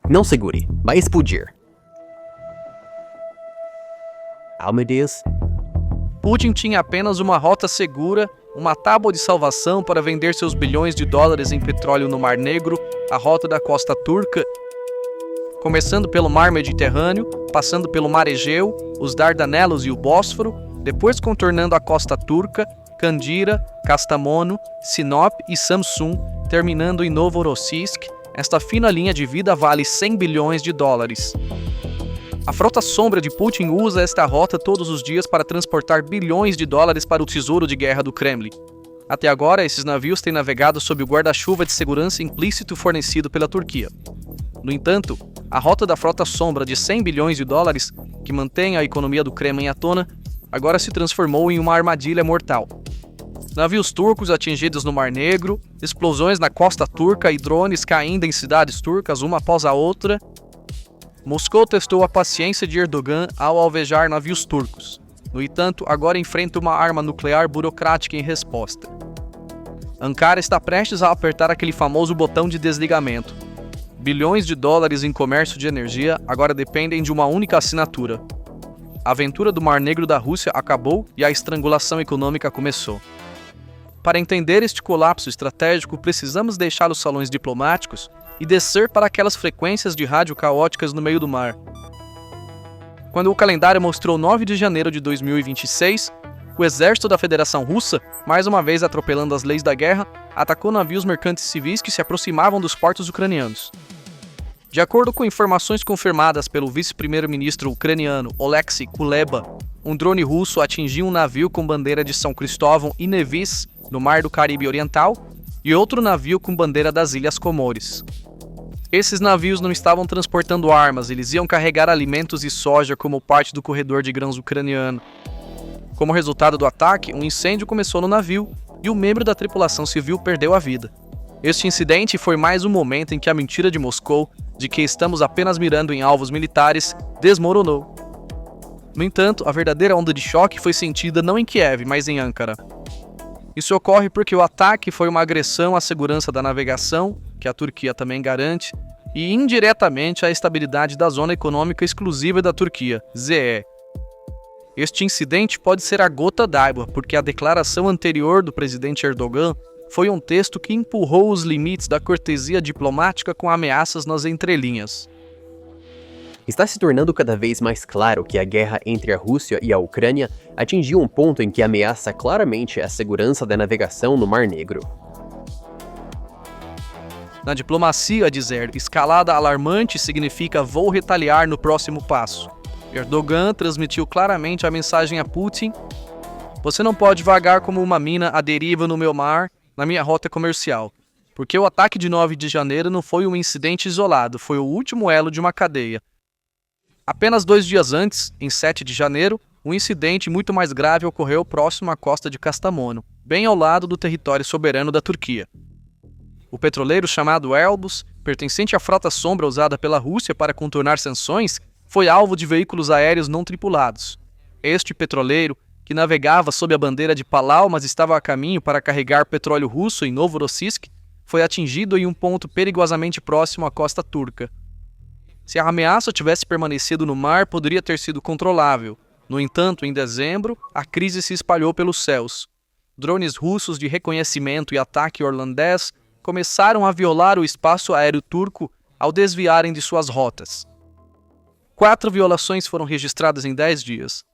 Não segure, vai explodir. Oh, meu Deus. Putin tinha apenas uma rota segura, uma tábua de salvação para vender seus bilhões de dólares em petróleo no Mar Negro, a rota da costa turca, começando pelo Mar Mediterrâneo, passando pelo Mar Egeu, os Dardanelos e o Bósforo, depois contornando a costa turca, Candira, Kastamono, Sinop e Samsun, terminando em Novorossiysk. Esta fina linha de vida vale 100 bilhões de dólares. A frota sombra de Putin usa esta rota todos os dias para transportar bilhões de dólares para o tesouro de guerra do Kremlin. Até agora, esses navios têm navegado sob o guarda-chuva de segurança implícito fornecido pela Turquia. No entanto, a rota da frota sombra de 100 bilhões de dólares, que mantém a economia do Kremlin à tona, agora se transformou em uma armadilha mortal. Navios turcos atingidos no Mar Negro, explosões na costa turca e drones caindo em cidades turcas uma após a outra. Moscou testou a paciência de Erdogan ao alvejar navios turcos. No entanto, agora enfrenta uma arma nuclear burocrática em resposta. Ankara está prestes a apertar aquele famoso botão de desligamento. Bilhões de dólares em comércio de energia agora dependem de uma única assinatura. A aventura do Mar Negro da Rússia acabou e a estrangulação econômica começou. Para entender este colapso estratégico, precisamos deixar os salões diplomáticos e descer para aquelas frequências de rádio caóticas no meio do mar. Quando o calendário mostrou 9 de janeiro de 2026, o exército da Federação Russa, mais uma vez atropelando as leis da guerra, atacou navios mercantes civis que se aproximavam dos portos ucranianos. De acordo com informações confirmadas pelo vice-primeiro-ministro ucraniano Oleksiy Kuleba, um drone russo atingiu um navio com bandeira de São Cristóvão e Nevis, no Mar do Caribe Oriental, e outro navio com bandeira das Ilhas Comores. Esses navios não estavam transportando armas, eles iam carregar alimentos e soja como parte do corredor de grãos ucraniano. Como resultado do ataque, um incêndio começou no navio e um membro da tripulação civil perdeu a vida. Este incidente foi mais um momento em que a mentira de Moscou, de que estamos apenas mirando em alvos militares, desmoronou. No entanto, a verdadeira onda de choque foi sentida não em Kiev, mas em Ankara. Isso ocorre porque o ataque foi uma agressão à segurança da navegação, que a Turquia também garante, e indiretamente à estabilidade da Zona Econômica Exclusiva da Turquia, ZE. Este incidente pode ser a gota d'água, porque a declaração anterior do presidente Erdogan foi um texto que empurrou os limites da cortesia diplomática com ameaças nas entrelinhas. Está se tornando cada vez mais claro que a guerra entre a Rússia e a Ucrânia atingiu um ponto em que ameaça claramente a segurança da navegação no Mar Negro. Na diplomacia, dizer escalada alarmante significa vou retaliar no próximo passo. Erdogan transmitiu claramente a mensagem a Putin: você não pode vagar como uma mina à deriva no meu mar, na minha rota comercial, porque o ataque de 9 de janeiro não foi um incidente isolado, foi o último elo de uma cadeia. Apenas 2 dias antes, em 7 de janeiro, um incidente muito mais grave ocorreu próximo à costa de Kastamono, bem ao lado do território soberano da Turquia. O petroleiro chamado Elbus, pertencente à frota sombra usada pela Rússia para contornar sanções, foi alvo de veículos aéreos não tripulados. Este petroleiro, que navegava sob a bandeira de Palau, mas estava a caminho para carregar petróleo russo em Novorossiysk, foi atingido em um ponto perigosamente próximo à costa turca. Se a ameaça tivesse permanecido no mar, poderia ter sido controlável. No entanto, em dezembro, a crise se espalhou pelos céus. Drones russos de reconhecimento e ataque holandês começaram a violar o espaço aéreo turco ao desviarem de suas rotas. 4 violações foram registradas em 10 dias.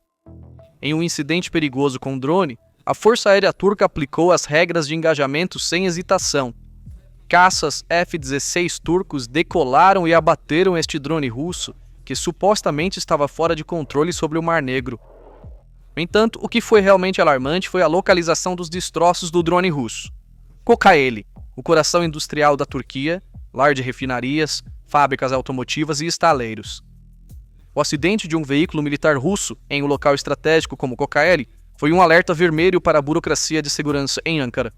Em um incidente perigoso com drone, a Força Aérea Turca aplicou as regras de engajamento sem hesitação. Caças F-16 turcos decolaram e abateram este drone russo, que supostamente estava fora de controle sobre o Mar Negro. No entanto, o que foi realmente alarmante foi a localização dos destroços do drone russo. Kocaeli, o coração industrial da Turquia, lar de refinarias, fábricas automotivas e estaleiros. O acidente de um veículo militar russo em um local estratégico como Kocaeli foi um alerta vermelho para a burocracia de segurança em Ankara.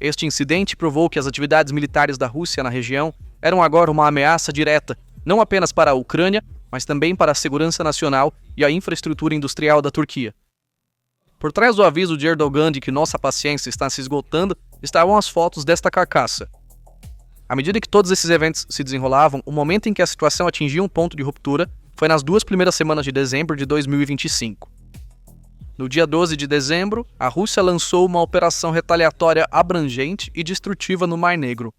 Este incidente provou que as atividades militares da Rússia na região eram agora uma ameaça direta, não apenas para a Ucrânia, mas também para a segurança nacional e a infraestrutura industrial da Turquia. Por trás do aviso de Erdogan de que nossa paciência está se esgotando, estavam as fotos desta carcaça. À medida que todos esses eventos se desenrolavam, o momento em que a situação atingia um ponto de ruptura foi nas 2 primeiras semanas de dezembro de 2025. No dia 12 de dezembro, a Rússia lançou uma operação retaliatória abrangente e destrutiva no Mar Negro.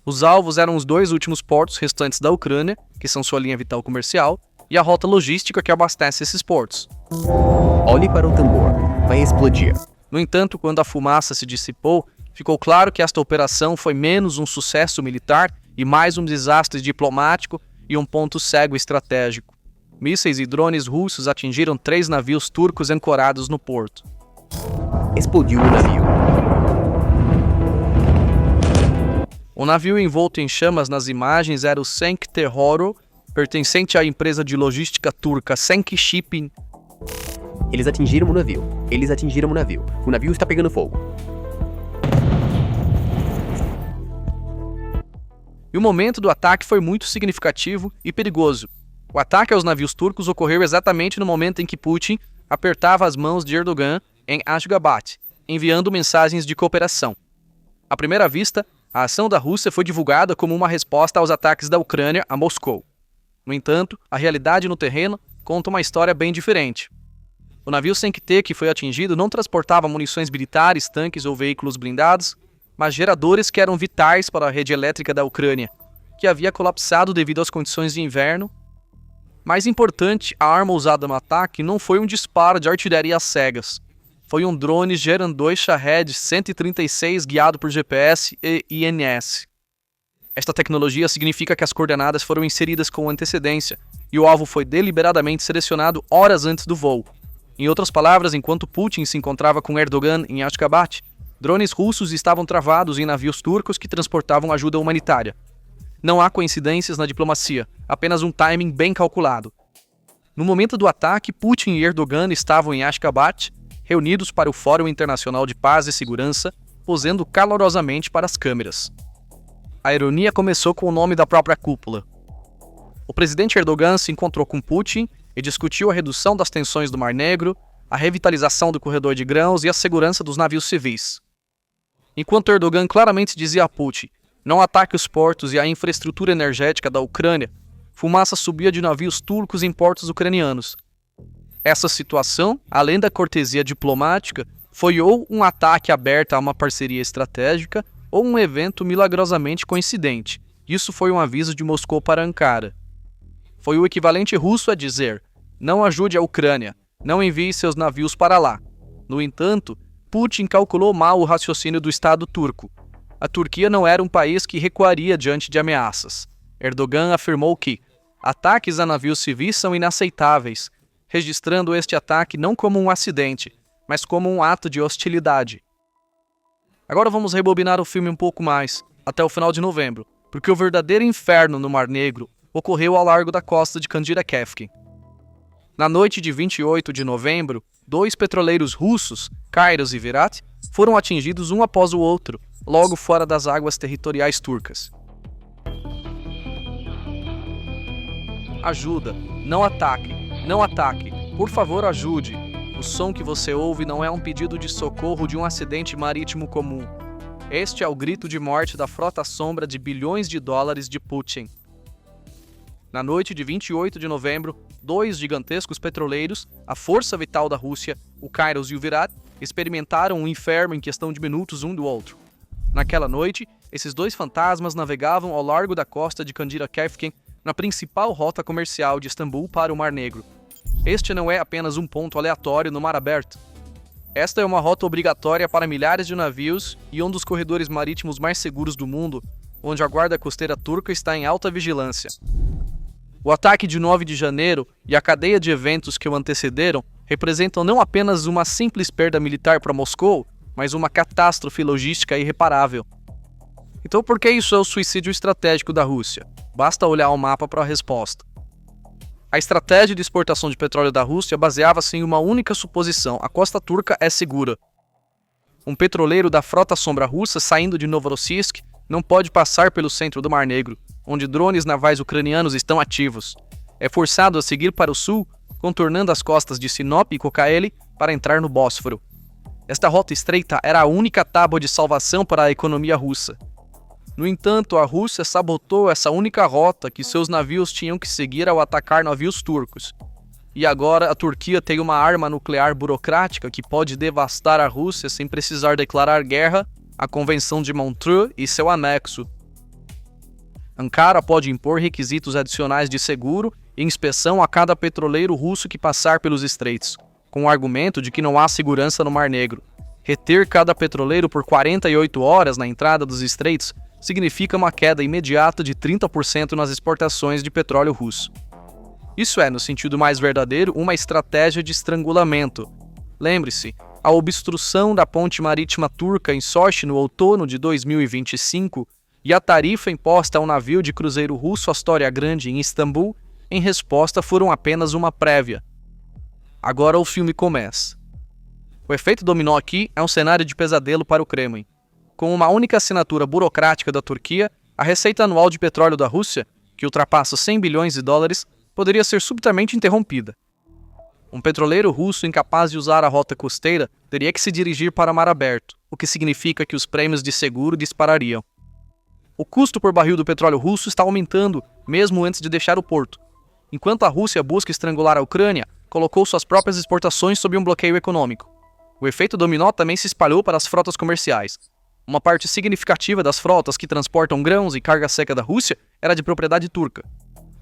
Os alvos eram os 2 últimos portos restantes da Ucrânia, que são sua linha vital comercial, e a rota logística que abastece esses portos. Olhe para o tambor, vai explodir. No entanto, quando a fumaça se dissipou, ficou claro que esta operação foi menos um sucesso militar e mais um desastre diplomático e um ponto cego estratégico. Mísseis e drones russos atingiram 3 navios turcos ancorados no porto. Explodiu o navio. O navio envolto em chamas nas imagens era o Cenk Terroro, pertencente à empresa de logística turca Cenk Shipping. Eles atingiram o navio. O navio está pegando fogo. E o momento do ataque foi muito significativo e perigoso. O ataque aos navios turcos ocorreu exatamente no momento em que Putin apertava as mãos de Erdogan em Ashgabat, enviando mensagens de cooperação. À primeira vista, a ação da Rússia foi divulgada como uma resposta aos ataques da Ucrânia a Moscou. No entanto, a realidade no terreno conta uma história bem diferente. O navio Cenk-T que foi atingido não transportava munições militares, tanques ou veículos blindados, mas geradores que eram vitais para a rede elétrica da Ucrânia, que havia colapsado devido às condições de inverno. Mais importante, a arma usada no ataque não foi um disparo de artilharia às cegas. Foi um drone Geran-2 Shahed 136 guiado por GPS e INS. Esta tecnologia significa que as coordenadas foram inseridas com antecedência e o alvo foi deliberadamente selecionado horas antes do voo. Em outras palavras, enquanto Putin se encontrava com Erdogan em Ashgabat, drones russos estavam travados em navios turcos que transportavam ajuda humanitária. Não há coincidências na diplomacia, apenas um timing bem calculado. No momento do ataque, Putin e Erdogan estavam em Ashgabat, reunidos para o Fórum Internacional de Paz e Segurança, posando calorosamente para as câmeras. A ironia começou com o nome da própria cúpula. O presidente Erdogan se encontrou com Putin e discutiu a redução das tensões do Mar Negro, a revitalização do corredor de grãos e a segurança dos navios civis. Enquanto Erdogan claramente dizia a Putin: não ataque os portos e a infraestrutura energética da Ucrânia, fumaça subia de navios turcos em portos ucranianos. Essa situação, além da cortesia diplomática, foi ou um ataque aberto a uma parceria estratégica ou um evento milagrosamente coincidente. Isso foi um aviso de Moscou para Ankara. Foi o equivalente russo a dizer: não ajude a Ucrânia, não envie seus navios para lá. No entanto, Putin calculou mal o raciocínio do Estado turco. A Turquia não era um país que recuaria diante de ameaças. Erdogan afirmou que ataques a navios civis são inaceitáveis, registrando este ataque não como um acidente, mas como um ato de hostilidade. Agora vamos rebobinar o filme um pouco mais, até o final de novembro, porque o verdadeiro inferno no Mar Negro ocorreu ao largo da costa de Kandira-Kefken. Na noite de 28 de novembro, 2 petroleiros russos, Kairos e Virat, foram atingidos um após o outro, logo fora das águas territoriais turcas. Ajuda, não ataque, não ataque, por favor ajude. O som que você ouve não é um pedido de socorro de um acidente marítimo comum. Este é o grito de morte da frota sombra de bilhões de dólares de Putin. Na noite de 28 de novembro, 2 gigantescos petroleiros, a força vital da Rússia, o Kairos e o Virat, experimentaram um inferno em questão de minutos um do outro. Naquela noite, esses 2 fantasmas navegavam ao largo da costa de Kandira-Kefken, na principal rota comercial de Istambul para o Mar Negro. Este não é apenas um ponto aleatório no mar aberto. Esta é uma rota obrigatória para milhares de navios e um dos corredores marítimos mais seguros do mundo, onde a guarda costeira turca está em alta vigilância. O ataque de 9 de janeiro e a cadeia de eventos que o antecederam representam não apenas uma simples perda militar para Moscou, mas uma catástrofe logística irreparável. Então por que isso é o suicídio estratégico da Rússia? Basta olhar o mapa para a resposta. A estratégia de exportação de petróleo da Rússia baseava-se em uma única suposição: a costa turca é segura. Um petroleiro da frota sombra russa saindo de Novorossiysk não pode passar pelo centro do Mar Negro, onde drones navais ucranianos estão ativos. É forçado a seguir para o sul, contornando as costas de Sinop e Kocaeli para entrar no Bósforo. Esta rota estreita era a única tábua de salvação para a economia russa. No entanto, a Rússia sabotou essa única rota que seus navios tinham que seguir ao atacar navios turcos. E agora a Turquia tem uma arma nuclear burocrática que pode devastar a Rússia sem precisar declarar guerra, a Convenção de Montreux e seu anexo. Ankara pode impor requisitos adicionais de seguro e inspeção a cada petroleiro russo que passar pelos estreitos, com o argumento de que não há segurança no Mar Negro. Reter cada petroleiro por 48 horas na entrada dos estreitos significa uma queda imediata de 30% nas exportações de petróleo russo. Isso é, no sentido mais verdadeiro, uma estratégia de estrangulamento. Lembre-se, a obstrução da ponte marítima turca em Sochi no outono de 2025 e a tarifa imposta ao navio de cruzeiro russo Astoria Grande em Istambul, em resposta, foram apenas uma prévia. Agora o filme começa. O efeito dominó aqui é um cenário de pesadelo para o Kremlin. Com uma única assinatura burocrática da Turquia, a receita anual de petróleo da Rússia, que ultrapassa 100 bilhões de dólares, poderia ser subitamente interrompida. Um petroleiro russo incapaz de usar a rota costeira teria que se dirigir para mar aberto, o que significa que os prêmios de seguro disparariam. O custo por barril do petróleo russo está aumentando, mesmo antes de deixar o porto. Enquanto a Rússia busca estrangular a Ucrânia, colocou suas próprias exportações sob um bloqueio econômico. O efeito dominó também se espalhou para as frotas comerciais. Uma parte significativa das frotas que transportam grãos e carga seca da Rússia era de propriedade turca.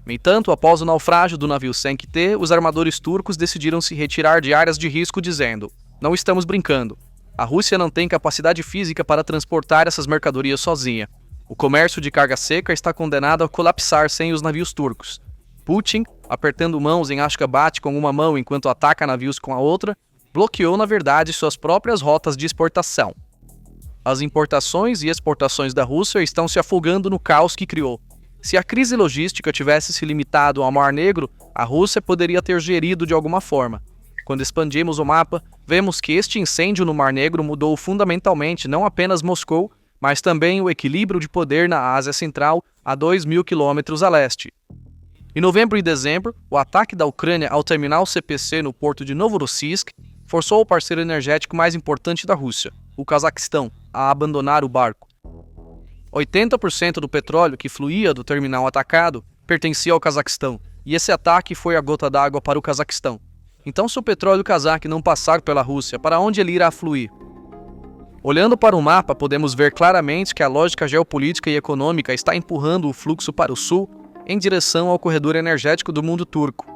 No entanto, após o naufrágio do navio Senk-T, os armadores turcos decidiram se retirar de áreas de risco dizendo: "Não estamos brincando. A Rússia não tem capacidade física para transportar essas mercadorias sozinha. O comércio de carga seca está condenado a colapsar sem os navios turcos." Putin, apertando mãos em Ashgabat com uma mão enquanto ataca navios com a outra, bloqueou na verdade suas próprias rotas de exportação. As importações e exportações da Rússia estão se afogando no caos que criou. Se a crise logística tivesse se limitado ao Mar Negro, a Rússia poderia ter gerido de alguma forma. Quando expandimos o mapa, vemos que este incêndio no Mar Negro mudou fundamentalmente não apenas Moscou, mas também o equilíbrio de poder na Ásia Central, a 2.000 quilômetros a leste. Em novembro e dezembro, o ataque da Ucrânia ao terminal CPC no porto de Novorossiysk forçou o parceiro energético mais importante da Rússia, o Cazaquistão, a abandonar o barco. 80% do petróleo que fluía do terminal atacado pertencia ao Cazaquistão, e esse ataque foi a gota d'água para o Cazaquistão. Então, se o petróleo cazaque não passar pela Rússia, para onde ele irá fluir? Olhando para o mapa, podemos ver claramente que a lógica geopolítica e econômica está empurrando o fluxo para o sul em direção ao corredor energético do mundo turco.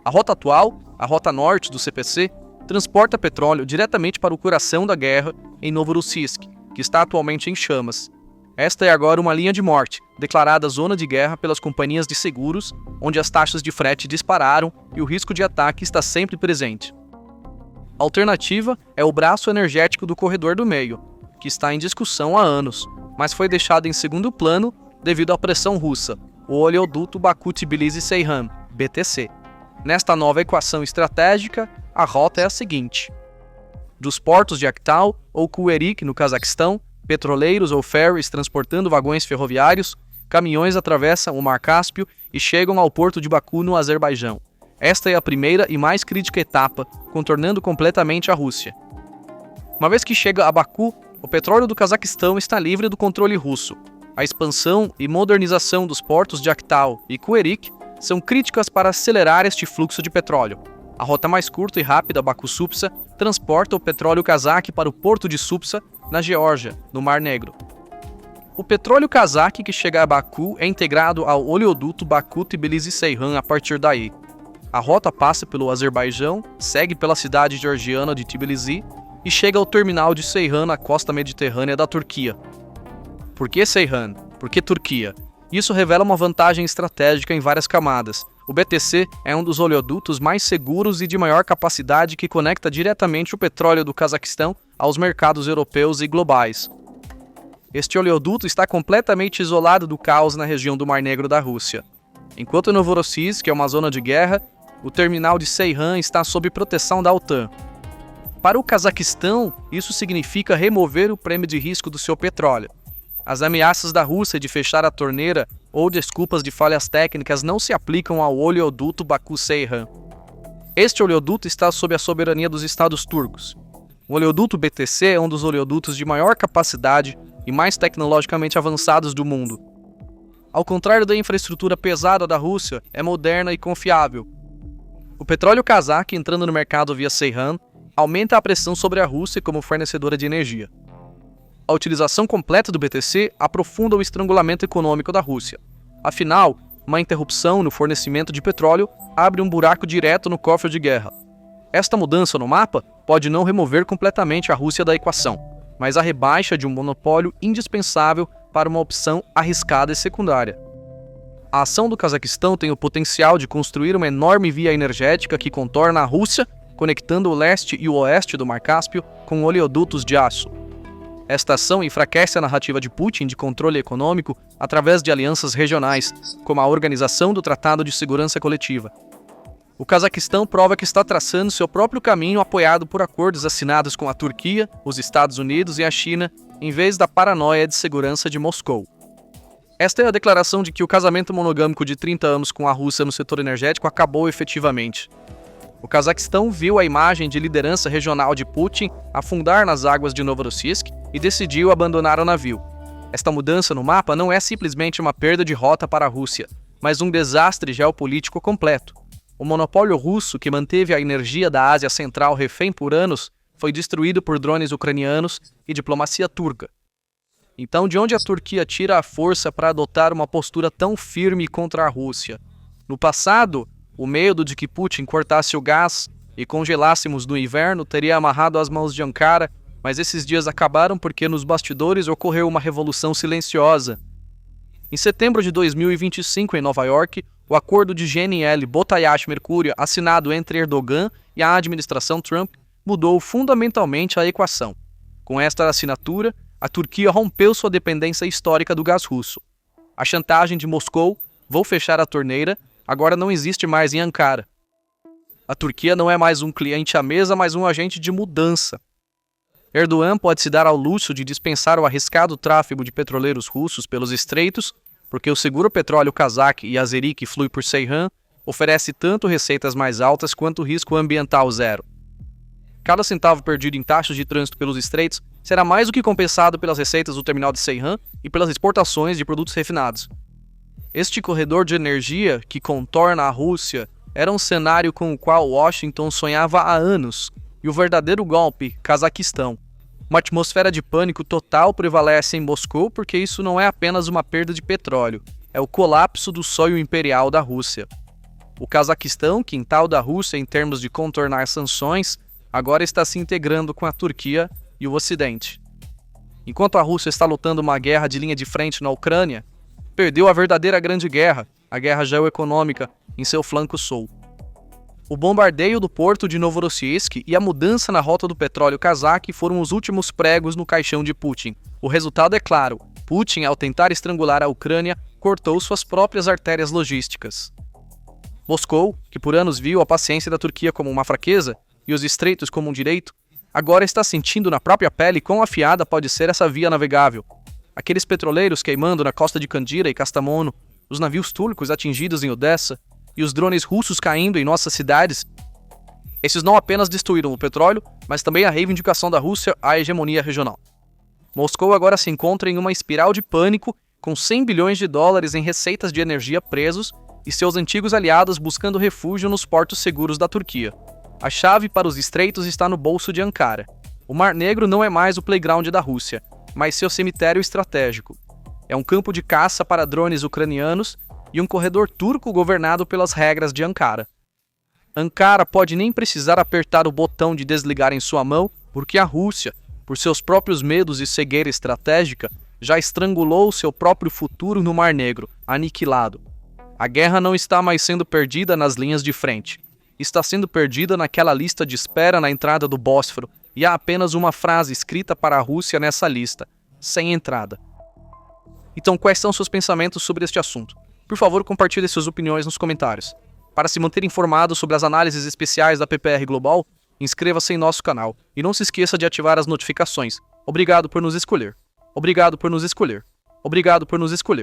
A rota atual, a rota norte do CPC, transporta petróleo diretamente para o coração da guerra em Novorossiysk, que está atualmente em chamas. Esta é agora uma linha de morte, declarada zona de guerra pelas companhias de seguros, onde as taxas de frete dispararam e o risco de ataque está sempre presente. A alternativa é o braço energético do corredor do meio, que está em discussão há anos, mas foi deixado em segundo plano devido à pressão russa, o oleoduto Baku-Tbilisi-Ceyhan, BTC. Nesta nova equação estratégica, a rota é a seguinte: dos portos de Aktau ou Kuerik, no Cazaquistão, petroleiros ou ferries transportando vagões ferroviários, caminhões atravessam o Mar Cáspio e chegam ao porto de Baku, no Azerbaijão. Esta é a primeira e mais crítica etapa, contornando completamente a Rússia. Uma vez que chega a Baku, o petróleo do Cazaquistão está livre do controle russo. A expansão e modernização dos portos de Aktau e Kuerik são críticas para acelerar este fluxo de petróleo. A rota mais curta e rápida, Baku-Supsa, transporta o petróleo cazaque para o porto de Supsa, na Geórgia, no Mar Negro. O petróleo cazaque que chega a Baku é integrado ao oleoduto Baku-Tbilisi-Ceyhan a partir daí. A rota passa pelo Azerbaijão, segue pela cidade georgiana de Tbilisi e chega ao terminal de Ceyhan na costa mediterrânea da Turquia. Por que Ceyhan? Por que Turquia? Isso revela uma vantagem estratégica em várias camadas. O BTC é um dos oleodutos mais seguros e de maior capacidade que conecta diretamente o petróleo do Cazaquistão aos mercados europeus e globais. Este oleoduto está completamente isolado do caos na região do Mar Negro da Rússia. Enquanto Novorossiysk é uma zona de guerra, o terminal de Ceyhan está sob proteção da OTAN. Para o Cazaquistão, isso significa remover o prêmio de risco do seu petróleo. As ameaças da Rússia de fechar a torneira ou desculpas de falhas técnicas não se aplicam ao oleoduto Baku-Ceyhan. Este oleoduto está sob a soberania dos estados turcos. O oleoduto BTC é um dos oleodutos de maior capacidade, e mais tecnologicamente avançados do mundo. Ao contrário da infraestrutura pesada da Rússia, é moderna e confiável. O petróleo cazaque entrando no mercado via Ceyhan aumenta a pressão sobre a Rússia como fornecedora de energia. A utilização completa do BTC aprofunda o estrangulamento econômico da Rússia. Afinal, uma interrupção no fornecimento de petróleo abre um buraco direto no cofre de guerra. Esta mudança no mapa pode não remover completamente a Rússia da equação, mas a rebaixa de um monopólio indispensável para uma opção arriscada e secundária. A ação do Cazaquistão tem o potencial de construir uma enorme via energética que contorna a Rússia, conectando o leste e o oeste do Mar Cáspio com oleodutos de aço. Esta ação enfraquece a narrativa de Putin de controle econômico através de alianças regionais, como a Organização do Tratado de Segurança Coletiva. O Cazaquistão prova que está traçando seu próprio caminho apoiado por acordos assinados com a Turquia, os Estados Unidos e a China, em vez da paranoia de segurança de Moscou. Esta é a declaração de que o casamento monogâmico de 30 anos com a Rússia no setor energético acabou efetivamente. O Cazaquistão viu a imagem de liderança regional de Putin afundar nas águas de Novorossiysk e decidiu abandonar o navio. Esta mudança no mapa não é simplesmente uma perda de rota para a Rússia, mas um desastre geopolítico completo. O monopólio russo, que manteve a energia da Ásia Central refém por anos, foi destruído por drones ucranianos e diplomacia turca. Então, de onde a Turquia tira a força para adotar uma postura tão firme contra a Rússia? No passado, o medo de que Putin cortasse o gás e congelássemos no inverno teria amarrado as mãos de Ankara, mas esses dias acabaram porque nos bastidores ocorreu uma revolução silenciosa. Em setembro de 2025, em Nova York, o acordo de GNL-Botayash-Mercúrio assinado entre Erdogan e a administração Trump mudou fundamentalmente a equação. Com esta assinatura, a Turquia rompeu sua dependência histórica do gás russo. A chantagem de Moscou, vou fechar a torneira, agora não existe mais em Ankara. A Turquia não é mais um cliente à mesa, mas um agente de mudança. Erdogan pode se dar ao luxo de dispensar o arriscado tráfego de petroleiros russos pelos estreitos, porque o seguro petróleo cazaque e azeri que flui por Ceyhan oferece tanto receitas mais altas quanto risco ambiental zero. Cada centavo perdido em taxas de trânsito pelos estreitos será mais do que compensado pelas receitas do terminal de Ceyhan e pelas exportações de produtos refinados. Este corredor de energia que contorna a Rússia era um cenário com o qual Washington sonhava há anos, e o verdadeiro golpe, Cazaquistão. Uma atmosfera de pânico total prevalece em Moscou porque isso não é apenas uma perda de petróleo, é o colapso do sonho imperial da Rússia. O Cazaquistão, quintal da Rússia em termos de contornar sanções, agora está se integrando com a Turquia e o Ocidente. Enquanto a Rússia está lutando uma guerra de linha de frente na Ucrânia, perdeu a verdadeira grande guerra, a guerra geoeconômica, em seu flanco sul. O bombardeio do porto de Novorossiysk e a mudança na rota do petróleo cazaque foram os últimos pregos no caixão de Putin. O resultado é claro: Putin, ao tentar estrangular a Ucrânia, cortou suas próprias artérias logísticas. Moscou, que por anos viu a paciência da Turquia como uma fraqueza e os estreitos como um direito, agora está sentindo na própria pele quão afiada pode ser essa via navegável. Aqueles petroleiros queimando na costa de Kandira e Kastamonu, os navios turcos atingidos em Odessa e os drones russos caindo em nossas cidades. Esses não apenas destruíram o petróleo, mas também a reivindicação da Rússia à hegemonia regional. Moscou agora se encontra em uma espiral de pânico, com 100 bilhões de dólares em receitas de energia presos e seus antigos aliados buscando refúgio nos portos seguros da Turquia. A chave para os estreitos está no bolso de Ankara. O Mar Negro não é mais o playground da Rússia, mas seu cemitério estratégico. É um campo de caça para drones ucranianos e um corredor turco governado pelas regras de Ankara. Ankara pode nem precisar apertar o botão de desligar em sua mão, porque a Rússia, por seus próprios medos e cegueira estratégica, já estrangulou seu próprio futuro no Mar Negro, aniquilado. A guerra não está mais sendo perdida nas linhas de frente. Está sendo perdida naquela lista de espera na entrada do Bósforo, e há apenas uma frase escrita para a Rússia nessa lista: sem entrada. Então, quais são seus pensamentos sobre este assunto? Por favor, compartilhe suas opiniões nos comentários. Para se manter informado sobre as análises especiais da PPR Global, inscreva-se em nosso canal e não se esqueça de ativar as notificações. Obrigado por nos escolher. Obrigado por nos escolher. Obrigado por nos escolher.